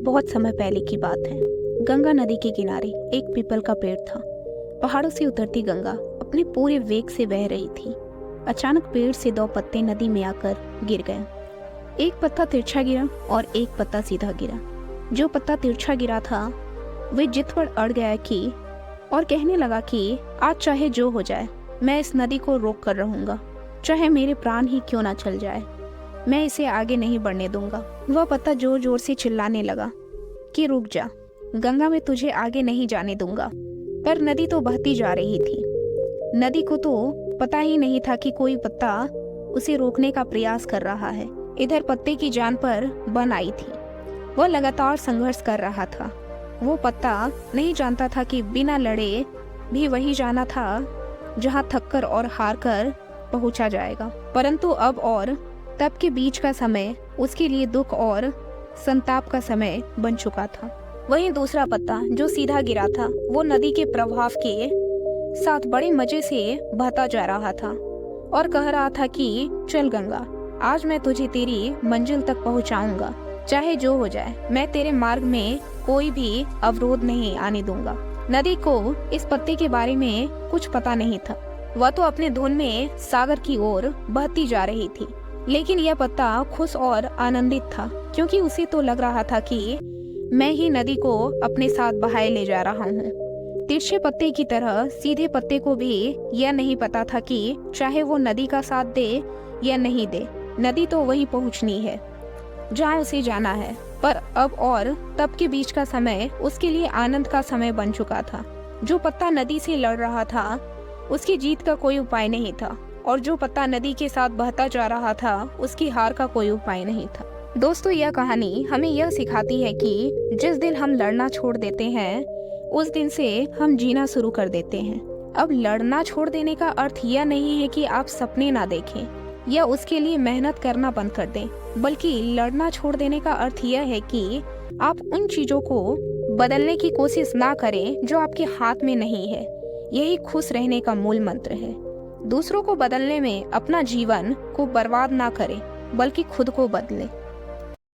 बहुत समय पहले की बात है। गंगा नदी के किनारे एक पीपल का पेड़ था। पहाड़ों से उतरती गंगा अपने पूरे वेग से बह रही थी। अचानक पेड़ से दो पत्ते नदी में आकर गिर गए। एक पत्ता तिरछा गिरा और एक पत्ता सीधा गिरा। जो पत्ता तिरछा गिरा था वह जिद पर अड़ गया कि और कहने लगा कि आज चाहे जो हो जाए मैं इस नदी को रोक कर रहूंगा, चाहे मेरे प्राण ही क्यों ना चल जाए, मैं इसे आगे नहीं बढ़ने दूंगा। वह पत्ता जोर जोर से चिल्लाने लगा कि रुक जा गंगा, मैं तुझे आगे नहीं जाने दूंगा। पर नदी तो बहती जा रही थी। नदी को तो पता ही नहीं था कि कोई पत्ता उसे रोकने का प्रयास कर रहा है। इधर पत्ते की जान पर बन आई थी। वह लगातार संघर्ष कर रहा था। वो पत्ता नहीं जानता था कि बिना लड़े भी वही जाना था जहां थककर और हार कर पहुंचा जाएगा। परंतु अब और तब के बीच का समय उसके लिए दुख और संताप का समय बन चुका था। वहीं दूसरा पत्ता जो सीधा गिरा था वो नदी के प्रभाव के साथ बड़े मजे से बहता जा रहा था और कह रहा था कि चल गंगा, आज मैं तुझे तेरी मंजिल तक पहुंचाऊंगा, चाहे जो हो जाए मैं तेरे मार्ग में कोई भी अवरोध नहीं आने दूंगा। नदी को इस पत्ते के बारे में कुछ पता नहीं था। वह तो अपने धुन में सागर की ओर बहती जा रही थी, लेकिन यह पत्ता खुश और आनंदित था क्योंकि उसे तो लग रहा था कि मैं ही नदी को अपने साथ बहाए ले जा रहा हूँ। तिरछे पत्ते की तरह सीधे पत्ते को भी यह नहीं पता था कि चाहे वो नदी का साथ दे या नहीं दे, नदी तो वहीं पहुँचनी है जहाँ उसे जाना है। पर अब और तब के बीच का समय उसके लिए आनंद का समय बन चुका था। जो पत्ता नदी से लड़ रहा था उसकी जीत का कोई उपाय नहीं था और जो पत्ता नदी के साथ बहता जा रहा था उसकी हार का कोई उपाय नहीं था। दोस्तों, यह कहानी हमें यह सिखाती है कि जिस दिन हम लड़ना छोड़ देते हैं उस दिन से हम जीना शुरू कर देते हैं। अब लड़ना छोड़ देने का अर्थ यह नहीं है कि आप सपने ना देखें या उसके लिए मेहनत करना बंद कर दें, बल्कि लड़ना छोड़ देने का अर्थ यह है कि आप उन चीजों को बदलने की कोशिश ना करें जो आपके हाथ में नहीं है। यही खुश रहने का मूल मंत्र है। दूसरों को बदलने में अपना जीवन को बर्बाद ना करें, बल्कि खुद को बदलें।